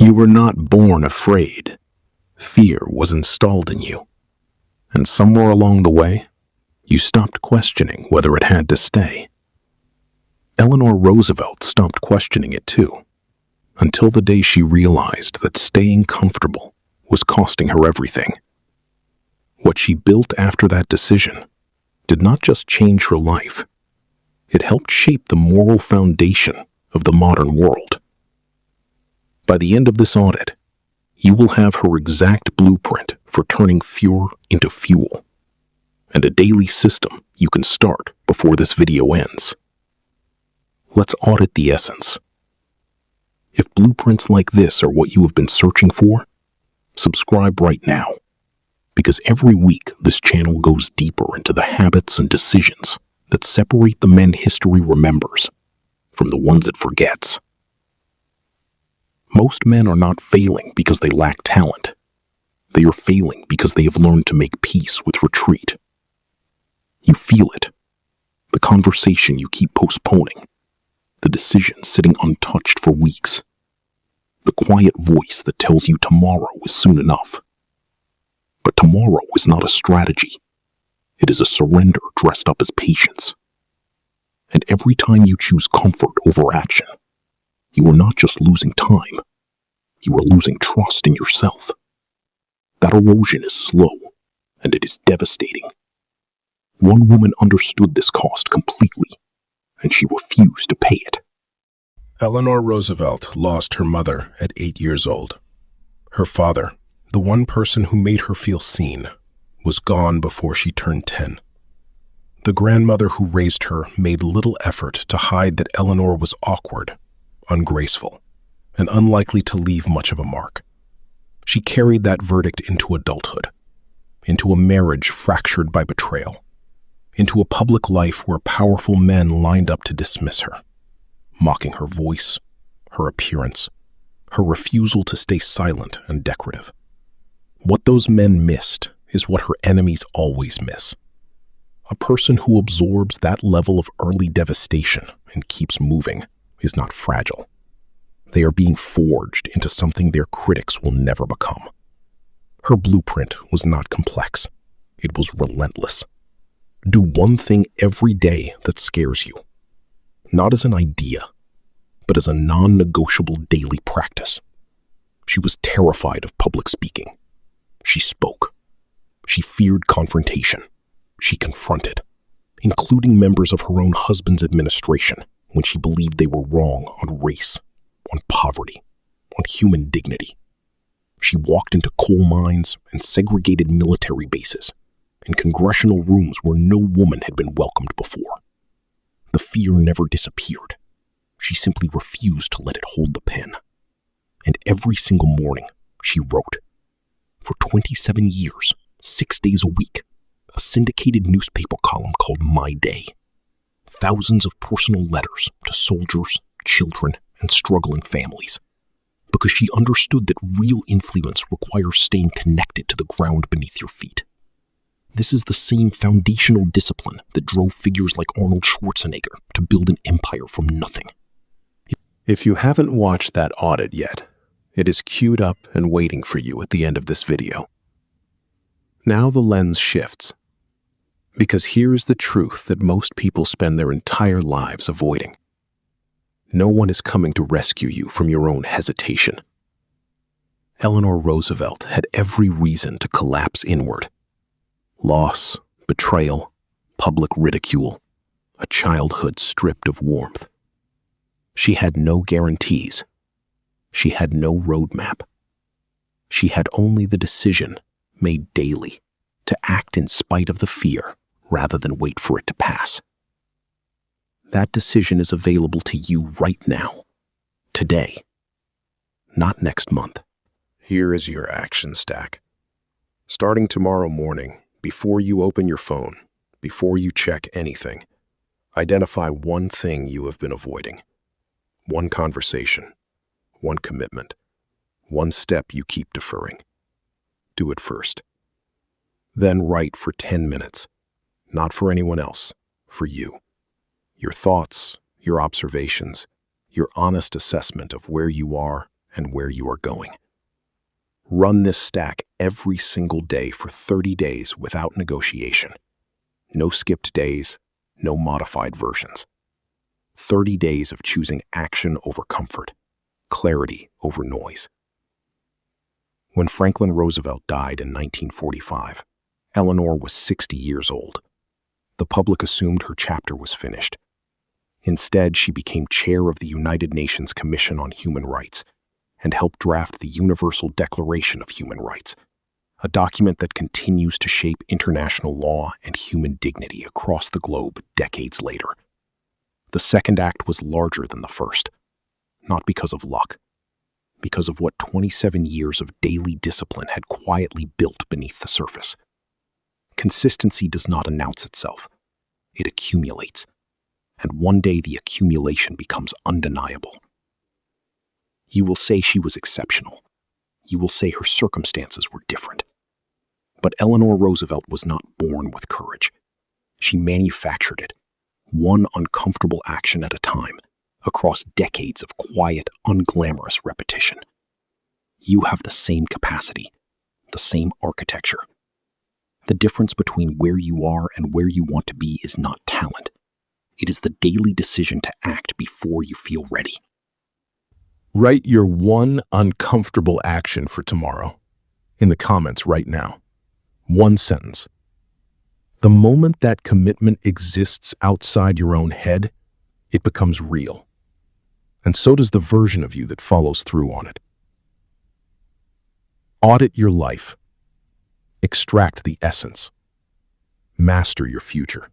You were not born afraid. Fear was installed in you. And somewhere along the way, you stopped questioning whether it had to stay. Eleanor Roosevelt stopped questioning it too, until the day she realized that staying comfortable was costing her everything. What she built after that decision did not just change her life, it helped shape the moral foundation of the modern world. By the end of this audit, you will have her exact blueprint for turning fear into fuel, and a daily system you can start before this video ends. Let's audit the essence. If blueprints like this are what you have been searching for, subscribe right now, because every week this channel goes deeper into the habits and decisions that separate the men history remembers from the ones it forgets. Most men are not failing because they lack talent. They are failing because they have learned to make peace with retreat. You feel it. The conversation you keep postponing. The decision sitting untouched for weeks. The quiet voice that tells you tomorrow is soon enough. But tomorrow is not a strategy. It is a surrender dressed up as patience. And every time you choose comfort over action, you are not just losing time, you are losing trust in yourself. That erosion is slow, and it is devastating. One woman understood this cost completely, and she refused to pay it. Eleanor Roosevelt lost her mother at 8 years old. Her father, the one person who made her feel seen, was gone before she turned 10. The grandmother who raised her made little effort to hide that Eleanor was awkward, ungraceful, and unlikely to leave much of a mark. She carried that verdict into adulthood, into a marriage fractured by betrayal, into a public life where powerful men lined up to dismiss her, mocking her voice, her appearance, her refusal to stay silent and decorative. What those men missed is what her enemies always miss. A person who absorbs that level of early devastation and keeps moving is not fragile. They are being forged into something their critics will never become. Her blueprint was not complex. It was relentless. Do one thing every day that scares you, not as an idea, but as a non-negotiable daily practice. She was terrified of public speaking. She spoke. She feared confrontation. She confronted, including members of her own husband's administration when she believed they were wrong on race, on poverty, on human dignity. She walked into coal mines and segregated military bases, in congressional rooms where no woman had been welcomed before. The fear never disappeared. She simply refused to let it hold the pen. And every single morning, she wrote. For 27 years, 6 days a week, a syndicated newspaper column called My Day. Thousands of personal letters to soldiers, children, and struggling families. Because she understood that real influence requires staying connected to the ground beneath your feet. This is the same foundational discipline that drove figures like Arnold Schwarzenegger to build an empire from nothing. If you haven't watched that audit yet, it is queued up and waiting for you at the end of this video. Now the lens shifts, because here is the truth that most people spend their entire lives avoiding. No one is coming to rescue you from your own hesitation. Eleanor Roosevelt had every reason to collapse inward. Loss, betrayal, public ridicule, a childhood stripped of warmth. She had no guarantees. She had no roadmap. She had only the decision, made daily, to act in spite of the fear rather than wait for it to pass. That decision is available to you right now, today, not next month. Here is your action stack. Starting tomorrow morning, before you open your phone, before you check anything, identify one thing you have been avoiding. One conversation, one commitment, one step you keep deferring. Do it first. Then write for 10 minutes, not for anyone else, for you. Your thoughts, your observations, your honest assessment of where you are and where you are going. Run this stack every single day for 30 days without negotiation. No skipped days, no modified versions. 30 days of choosing action over comfort, clarity over noise. When Franklin Roosevelt died in 1945, Eleanor was 60 years old. The public assumed her chapter was finished. Instead, she became chair of the United Nations Commission on Human Rights and helped draft the Universal Declaration of Human Rights, a document that continues to shape international law and human dignity across the globe decades later. The second act was larger than the first, not because of luck, because of what 27 years of daily discipline had quietly built beneath the surface. Consistency does not announce itself. It accumulates, and one day the accumulation becomes undeniable. You will say she was exceptional. You will say her circumstances were different. But Eleanor Roosevelt was not born with courage. She manufactured it, one uncomfortable action at a time, across decades of quiet, unglamorous repetition. You have the same capacity, the same architecture. The difference between where you are and where you want to be is not talent. It is the daily decision to act before you feel ready. Write your one uncomfortable action for tomorrow in the comments right now. One sentence. The moment that commitment exists outside your own head, it becomes real. And so does the version of you that follows through on it. Audit your life. Extract the essence. Master your future.